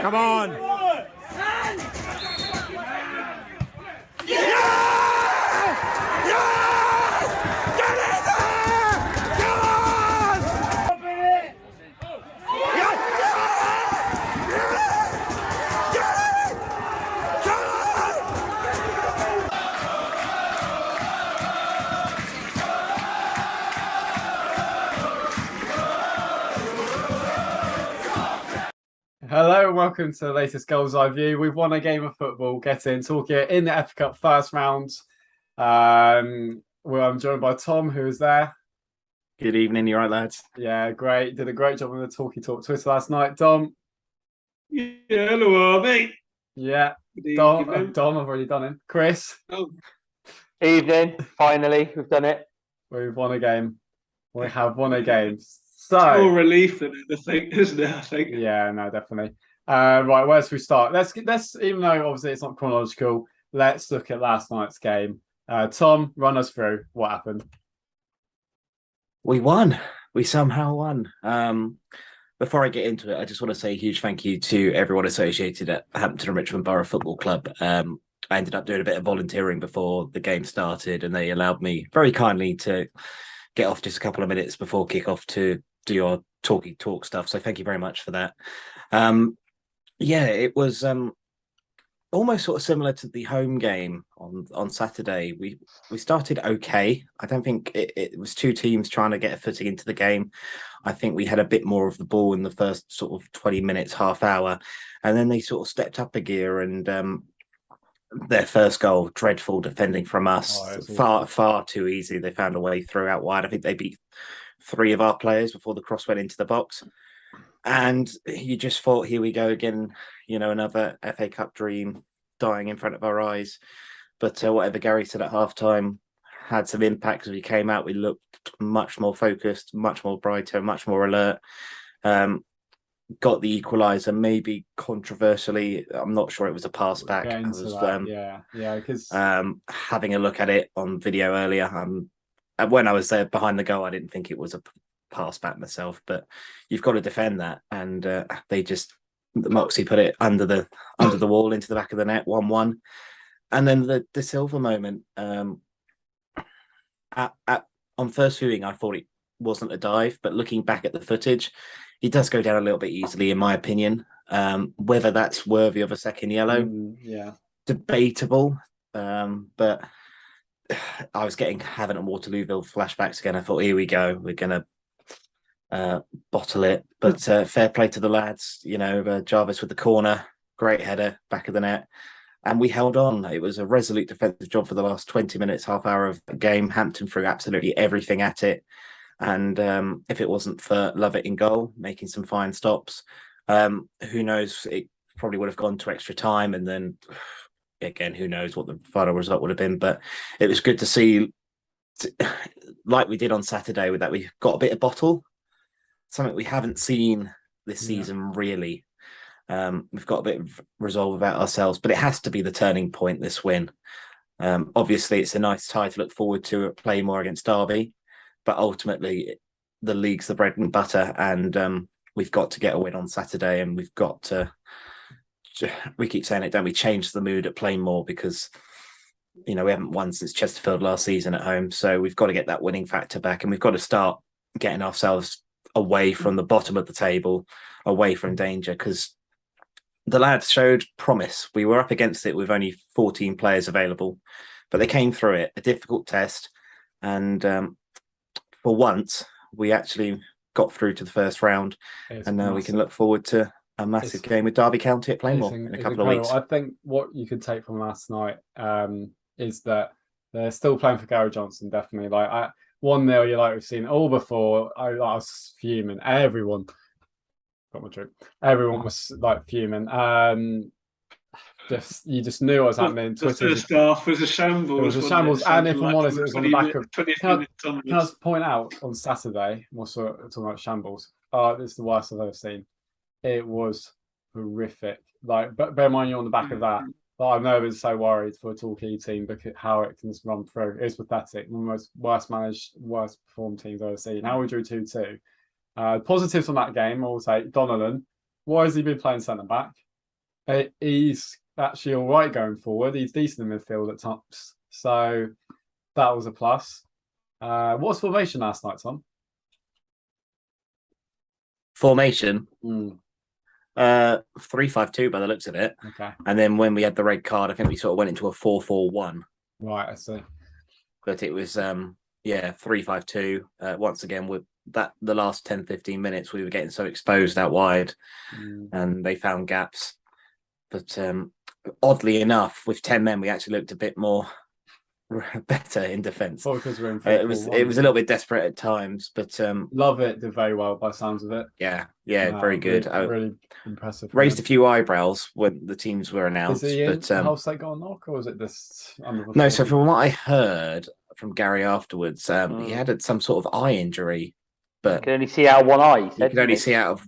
Come on! Hello and welcome to the latest Gull'S Eye View. We've won a game of football, getting Torquay in the FA Cup first round. I'm joined by Tom, who is there. Good evening, you right, lads? Yeah, great. Did a great job on the Talkie Talk Twitter last night. Dom. Yeah, hello, mate. Yeah, Dom, I've already done it. Chris. Oh. Evening, finally, we've done it. We've won a game. We have won a game. So, it's more relief than anything, isn't it? I think. Yeah, no, definitely. Right, where should we start? Let's even though obviously it's not chronological, let's look at last night's game. Tom, run us through what happened. We won. We somehow won. Before I get into it, I just want to say a huge thank you to everyone associated at Hampton and Richmond Borough Football Club. I ended up doing a bit of volunteering before the game started, and they allowed me very kindly to get off just a couple of minutes before kick-off to do your Talkie Talk stuff. So thank you very much for that. Yeah, it was almost sort of similar to the home game on Saturday. We started okay. I don't think it was two teams trying to get a footing into the game. I think we had a bit more of the ball in the first sort of 20 minutes, half hour, and then they sort of stepped up a gear and their first goal, dreadful defending from us, far too easy. They found a way through out wide. I think they beat 3 of our players before the cross went into the box. And you just thought, here we go again, another FA Cup dream dying in front of our eyes. But whatever Gary said at halftime had some impact as we came out. We looked much more focused, much more brighter, much more alert. Got the equaliser, maybe controversially. I'm not sure it was a pass back. Because having a look at it on video earlier, when I was there behind the goal, I didn't think it was a pass back myself, but you've got to defend that, and Moxie put it under the wall into the back of the net, 1-1. And then the Silva moment, on first viewing, I thought it wasn't a dive, but looking back at the footage, he does go down a little bit easily, in my opinion. Whether that's worthy of a second yellow, debatable. But I was getting Havant and Waterlooville flashbacks again. I thought, here we go, we're going to bottle it. But fair play to the lads. Jarvis with the corner, great header, back of the net. And we held on. It was a resolute defensive job for the last 20 minutes, half hour of the game. Hampton threw absolutely everything at it. And if it wasn't for Lovett in goal, making some fine stops, who knows, it probably would have gone to extra time. And then, again, who knows what the final result would have been. But it was good to see, like we did on Saturday, with that we got a bit of bottle, something we haven't seen this season, really. We've got a bit of resolve about ourselves, but it has to be the turning point, this win. Obviously, it's a nice tie to look forward to at Playmore against Derby. But ultimately, the league's the bread and butter, and we've got to get a win on Saturday, and we've got to, we keep saying it, don't we, change the mood at Playmore, because, we haven't won since Chesterfield last season at home. So we've got to get that winning factor back, and we've got to start getting ourselves away from the bottom of the table, away from danger, because the lads showed promise. We were up against it with only 14 players available, but they came through it, a difficult test, and for once, we actually got through to the first round, and now we can look forward to a massive game with Derby County at Playmore in a couple of weeks. I think what you could take from last night is that they're still playing for Gary Johnson, definitely. Like 1-0, we've seen it all before. I was fuming. Everyone was fuming. You just knew what was happening. The first half was a shambles. It was a shambles, and if I'm honest, it was on the back of. Can I just point out on Saturday? We're talking about shambles. It's the worst I've ever seen. It was horrific. But bear in mind, you're on the back of that. I've never been so worried for a Torquay team because how it can just run through. It's pathetic. One of the worst managed, worst performed teams I've ever seen. Now we drew 2-2. Positives from that game, I will say, Donovan. Why has he been playing centre back? He's actually all right going forward. He's decent in midfield at times. So that was a plus. What's formation last night, Tom? Formation? 3-5-2 by the looks of it. Okay. And then when we had the red card, I think we sort of went into a 4-4-1. Right, I see. But it was 3-5-2. Once again, with that the last 10-15 minutes we were getting so exposed out wide, and they found gaps. But oddly enough, with 10 men we actually looked a bit more better in defence. It was a little bit desperate at times, but Lovett did very well by the sounds of it. Yeah, very good. Really impressive. Raised a few eyebrows when the teams were announced. Is he in but Hull State got a knock, or was it this? No, so from what I heard from Gary afterwards, he had some sort of eye injury, but you can only see out of one eye. You can only see out of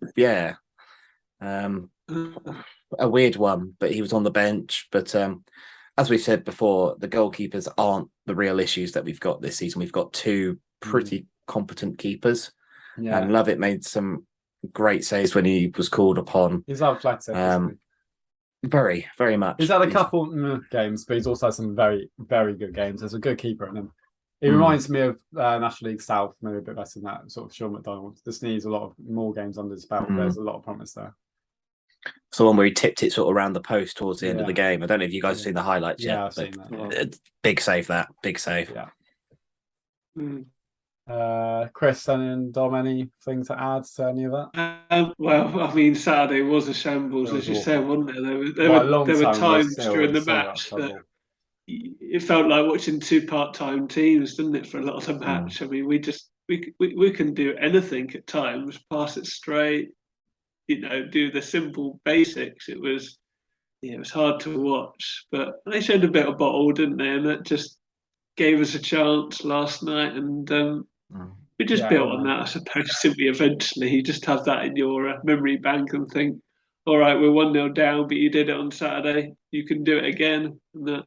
a weird one. But he was on the bench. But as we said before, the goalkeepers aren't the real issues that we've got this season. We've got two pretty competent keepers, and Lovett made some great saves when he was called upon. He's athletic. Very, very much. He's had a couple games, but he's also had some very, very good games. There's a good keeper in him. He reminds me of National League South, maybe a bit better than that, sort of Sean McDonald. This needs a lot of more games under his belt. There's a lot of promise there. It's the one where he tipped it sort of around the post towards the end of the game. I don't know if you guys have seen the highlights yet. I've seen that. Big save that. Big save. Yeah. Chris and Dom, anything to add to any of that? Well, I mean, Saturday was a shambles, as you said, wasn't there? There were times during the match that it felt like watching two part-time teams, didn't it, for a lot of the match? I mean, we can do anything at times, pass it straight, do the simple basics. It was hard to watch, but they showed a bit of bottle, didn't they? And that just gave us a chance last night, and we just built on that, I suppose. Simply, eventually, you just have that in your memory bank and think, all right, we're 1-0 down, but you did it on Saturday. You can do it again. And that,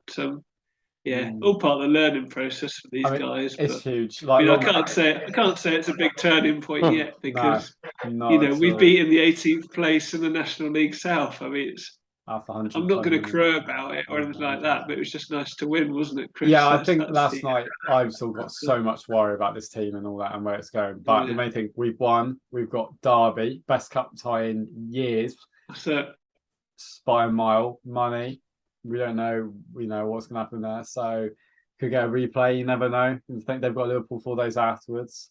all part of the learning process for these guys. It's huge. I can't say it's a big turning point yet, because we've beaten the 18th place in the National League South. I mean, I'm not going to crow about it or anything like that, but it was just nice to win, wasn't it, Chris? Yeah, I think last night I've still got so much worry about this team and all that and where it's going. But the main thing, we've won. We've got Derby, best cup tie in years. That's it. By a mile, money. We don't know, what's going to happen there. So could get a replay. You never know. I think they've got Liverpool 4 days afterwards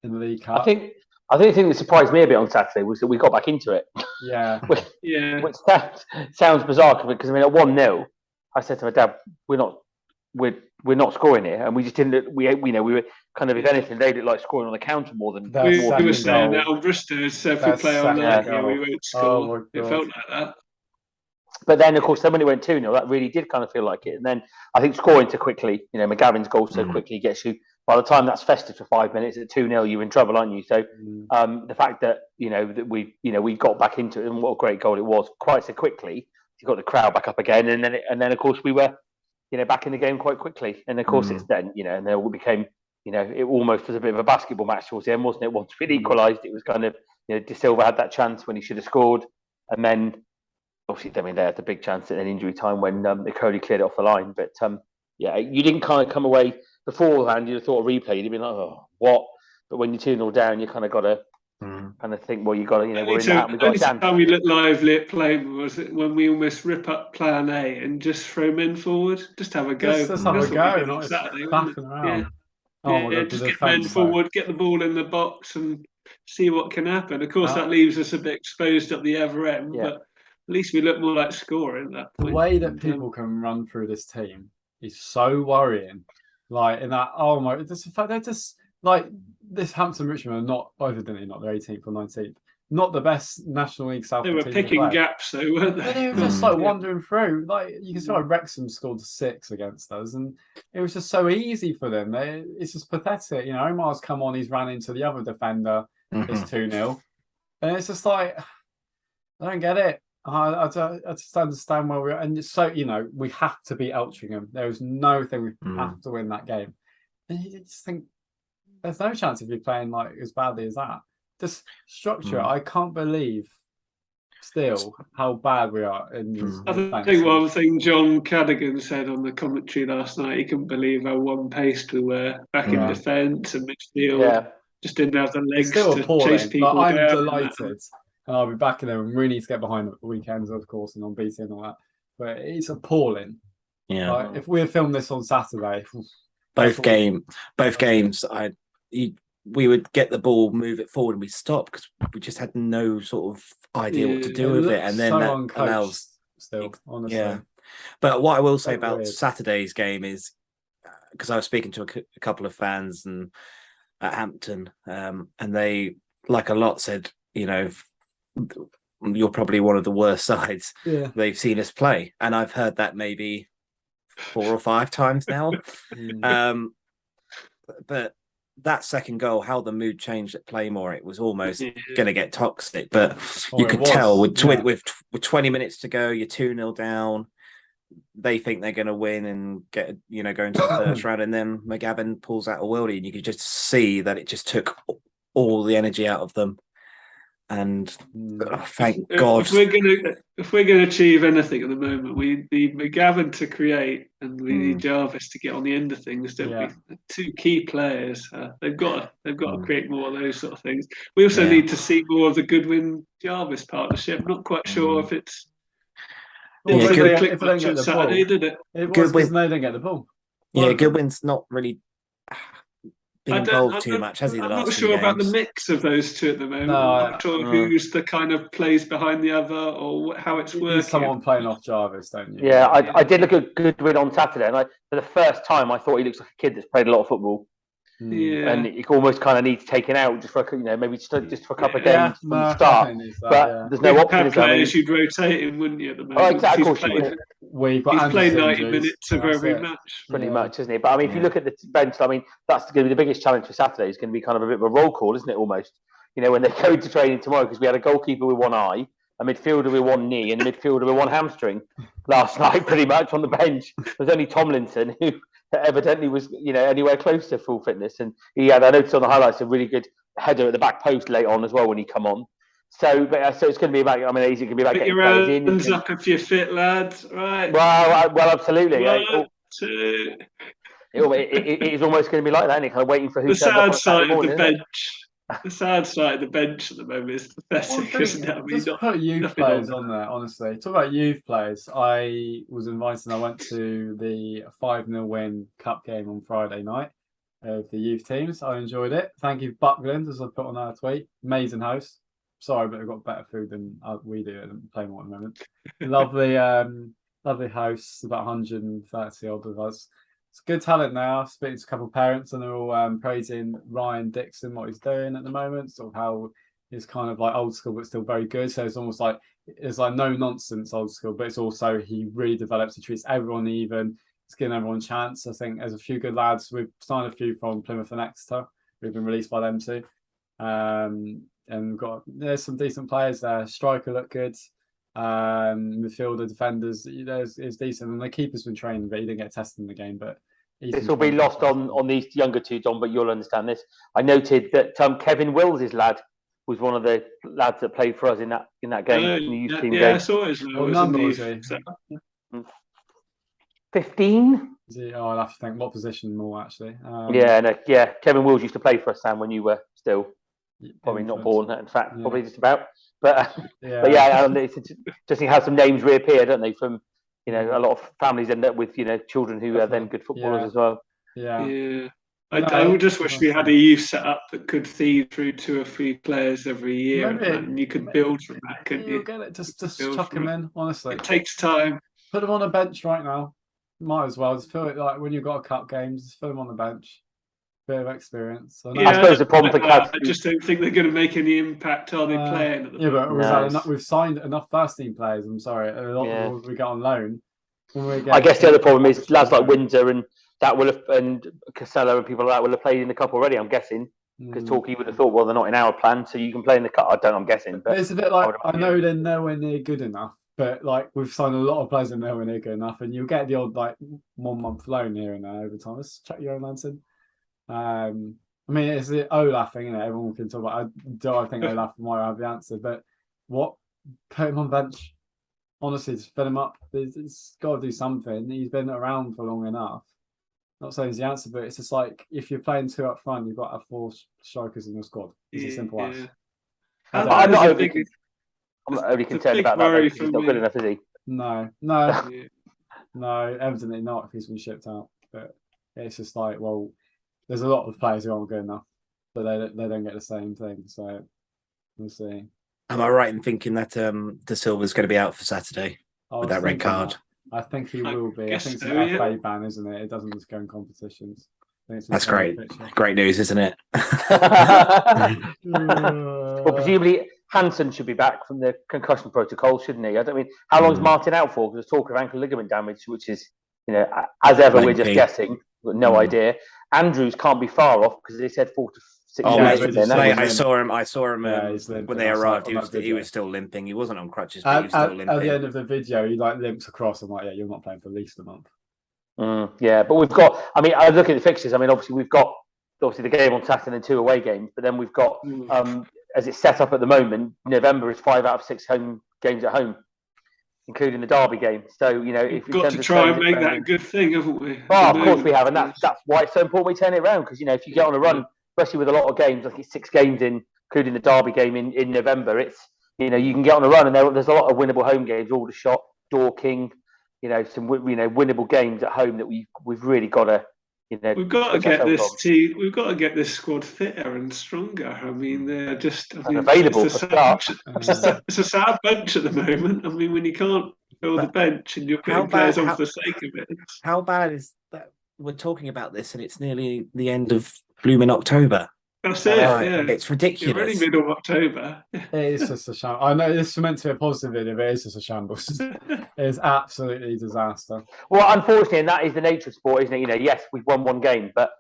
in the League Cup. I think the thing that surprised me a bit on Saturday was that we got back into it. Yeah. Which sounds bizarre because at 1-0, I said to my dad, we're not scoring here, and we just didn't. We were kind of, if anything, they looked like scoring on the counter more than. We were saying that on Bristol, so if we play on that, we won't score. It felt like that. But then, of course, when it went 2-0, that really did kind of feel like it. And then I think scoring so quickly, McGavin's goal so quickly gets you. By the time that's festered for 5 minutes at 2-0, you're in trouble, aren't you? So the fact that that we got back into it, and what a great goal it was, quite so quickly. You got the crowd back up again, and then of course we were back in the game quite quickly. And of course it's then and then it became it almost was a bit of a basketball match towards the end, wasn't it? Once we'd equalised, it was kind of De Silva had that chance when he should have scored, and then. Obviously, they had the big chance at an injury time when Nicoli cleared it off the line. But you didn't kind of come away beforehand. You'd have thought a replay. You'd have been like, oh, what? But when you're 2-0 down, you kind of got to kind of think, well, you got to, we're in that. The only time we looked lively at playing was when we almost rip up Plan A and just throw men forward. Just have a go. Just have a go, not Saturday, around. Just get men forward, get the ball in the box, and see what can happen. Of course, that leaves us a bit exposed at the other end, but. At least we look more like scoring at that point. The way that people can run through this team is so worrying. Like in that, they're just like this. Hampton Richmond are not, evidently not their 18th or 19th, not the best National League South. They were picking gaps, though, weren't they? But they were just like wandering through. Like you can see, like Wrexham scored 6 against us, and it was just so easy for them. It's just pathetic. Omar's come on, he's ran into the other defender. It's 2-0, and it's just like I don't get it. I just understand where we're at. And so, we have to beat Altrincham. There is no thing we have to win that game. And you just think there's no chance of you playing like as badly as that. Just structure. I can't believe still how bad we are. I think one thing John Cadigan said on the commentary last night, he couldn't believe how one-paced we were back in defence and midfield. Yeah. Just didn't have the legs to chase people down. I'm delighted. And I'll be back in there and really need to get behind the weekends, of course, and on BT and all that. But it's appalling. Yeah. Like, if we had filmed this on Saturday, both games, we would get the ball, move it forward, and we stop because we just had no sort of idea what to do with it. And then that allows still, honestly. Yeah. But what I will say about Saturday's game is, because I was speaking to a couple of fans at Hampton, and they, like a lot, said, you know, you're probably one of the worst sides they've seen us play. And I've heard that maybe 4 or 5 times now. But that second goal, how the mood changed at Playmore, it was almost going to get toxic. But you could tell with 20 minutes to go, you're 2-0 down. They think they're going to win and get, you know, go into the first round, and then McGavin pulls out a worldie, and you could just see that it just took all the energy out of them. And thank God. If we're gonna achieve anything at the moment, we need McGavin to create, and we need Jarvis to get on the end of things. Don't we? 2 key players. They've got to create more of those sort of things. We also need to see more of the Goodwin Jarvis partnership. I'm not quite sure if it's. If they don't get the ball, did it? It was because they didn't get the ball. Yeah, Goodwin's not really been involved too much, has he? I'm not sure about the mix of those two at the moment. I'm not sure who's the kind of plays behind the other or how it's working. Someone playing off Jarvis, don't you? Yeah, I did look at Goodwin on Saturday, and for the first time, I thought he looks like a kid that's played a lot of football. Yeah, and he almost kind of needs taken out just for maybe just for a couple of games from the start. But there's no option. Players you'd rotate him, wouldn't you? At the moment, oh, exactly. He's played 90 minutes of every match, pretty much, isn't he? But I mean, if you look at the bench, I mean, that's going to be the biggest challenge for Saturday. It's going to be kind of a bit of a roll call, isn't it? Almost, when they go to training tomorrow, because we had a goalkeeper with one eye, a midfielder with one knee, and a midfielder with one hamstring last night, pretty much on the bench. There's only Tomlinson who evidently was, anywhere close to full fitness, and he had, I noticed on the highlights, a really good header at the back post late on as well when he come on. So it's going to be about. I mean, it's going to be about getting players in. Hands up if you're fit, lads. Right. Well, absolutely. 1, 2. It is almost going to be like that, isn't it? Kind of waiting for who's the sad side of the bench. The sad side of the bench at the moment is pathetic, isn't it? I mean, just put youth players on there, honestly. Talk about youth players. I was invited, I went to the 5-0 win cup game on Friday night of the youth teams. I enjoyed it. Thank you, Buckland, as I put on our tweet. Amazing host. Sorry, but we've got better food than we do at Playmore at the moment. Lovely hosts, about 130 odd of us. It's good talent now. Speaking to a couple of parents, and they're all praising Ryan Dixon, what he's doing at the moment, sort of how he's kind of like old school but still very good. So it's almost like it's like no nonsense old school, but it's also he really develops. He treats everyone even. He's giving everyone a chance. I think there's a few good lads. We've signed a few from Plymouth and Exeter. We've been released by them too, and there's some decent players there. Striker looked good. Midfielder, defenders, is decent, and the keeper's been trained, but he didn't get tested in the game. But this will be lost on these younger two, Don, but you'll understand this. I noted that Kevin Wills' lad was one of the lads that played for us in that game, in the youth team game. Yeah, I saw his name. What number was he? 15. I'll have to think what position more actually. Kevin Wills used to play for us, Sam, when you were still probably not born. In fact, probably just about. But it's interesting how some names reappear, don't they? From a lot of families end up with children who are then good footballers as well. Yeah. I would just wish we had a youth set up that could feed through 2 or 3 players every year, and you could build from that, couldn't you? Get it. Just chuck them in. Honestly, it takes time. Put them on a bench right now. Might as well. Just feel it like when you've got a cup game, just put them on the bench. Bit of experience. I suppose the problem for I just don't think they're going to make any impact. Are they playing? At the moment? But we've signed enough first team players. I'm sorry, a lot of the we got on loan. I guess the other problem is lads like Windsor and Casella and people like that will have played in the cup already. I'm guessing because Torquay would have thought, well, they're not in our plan, so you can play in the cup. I'm guessing. But it's a bit like I know they're nowhere near good enough, but like we've signed a lot of players that are nowhere near good enough, and you'll get the odd like 1 month loan here and there over time. Let's check your own Lansing. I mean, it's the Olaf thing, isn't it? Everyone can talk about. I think Olaf might have the answer, but what put him on bench. Honestly, just fill him up. It's got to do something. He's been around for long enough. Not saying he's the answer, but it's just like if you're playing 2 up front, you've got to have 4 strikers in your squad. It's as simple as. I'm not overly concerned about that. He's not good enough, is he? No, evidently not if he's been shipped out. But it's just like, well, there's a lot of players who aren't good enough, but they don't get the same thing. So we'll see. Am I right in thinking that De Silva's going to be out for Saturday with that red card? I think he will be. I think it's an FA ban, isn't it? It doesn't just go in competitions. That's great. Great news, isn't it? Well, presumably Hansen should be back from the concussion protocol, shouldn't he? I don't mean, how long is Martin out for? Because there's talk of ankle ligament damage, which is, as ever, we're just guessing. We've got no idea. Andrews can't be far off because they said 4 to 6 days. I saw him when they arrived. He was still limping. He wasn't on crutches, but he was still limping. At the end of the video, he limps across. I'm like, yeah, you're not playing for at least a month. Yeah, but we've got. I mean, I look at the fixtures. I mean, obviously we've got the game on Saturday and 2 away games, but then we've got as it's set up at the moment, November is 5 out of 6 home games at home, including the Derby game. So if we've got to try and make that a good thing, haven't we? Oh, of course we have, and that's why it's so important we turn it around, because if you get on a run, especially with a lot of games, like it's 6 games including the Derby game in November, it's you can get on a run, and there's a lot of winnable home games, Aldershot, Dorking, some winnable games at home that we've really got to. We've got to get this team. We've got to get this squad fitter and stronger. I mean, they're just available for start. It's a sad bench at the moment. I mean, when you can't fill the bench and you're putting players on for the sake of it. How bad is that? We're talking about this, and it's nearly the end of blooming October. That's it. Yeah, it's ridiculous. You're only middle of October. It is just a shambles. I know this is meant to be a positive video, but it is just a shambles. It is absolutely disaster. Well, unfortunately, and that is the nature of sport, isn't it? Yes, we've won 1 game, but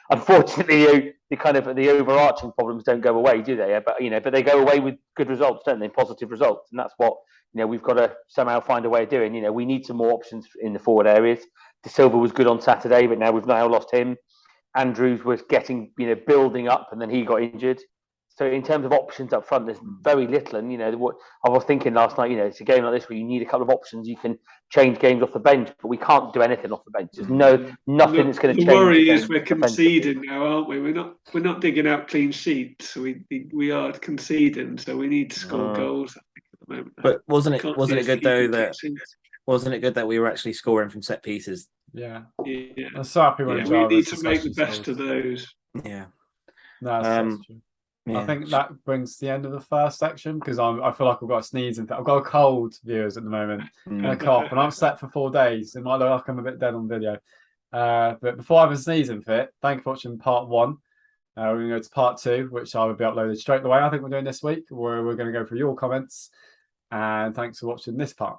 unfortunately, the overarching problems don't go away, do they? But they go away with good results, don't they? Positive results, and that's what we've got to somehow find a way of doing. We need some more options in the forward areas. De Silva was good on Saturday, but we've now lost him. Andrews was getting, building up, and then he got injured. So in terms of options up front, there's very little. And what I was thinking last night, it's a game like this where you need a couple of options. You can change games off the bench, but we can't do anything off the bench. There's nothing that's going to change. The worry is we're conceding now, aren't we? We're not digging out clean sheets. We are conceding, so we need to score goals. I think, at the moment. But wasn't it good that we were actually scoring from set pieces? Yeah. I'm so happy when we need to make the best of those. Yeah. No, that's true. Yeah. I think that brings the end of the first section, because I feel like I've got a sneeze and I've got a cold, viewers, at the moment, and a cough, and I'm set for 4 days. It might look like I'm a bit dead on video. But before I have a sneezing fit, thank you for watching part 1. We're going to go to part 2, which I will be uploaded straight away. I think we're doing this week, where we're going to go through your comments. And thanks for watching this part.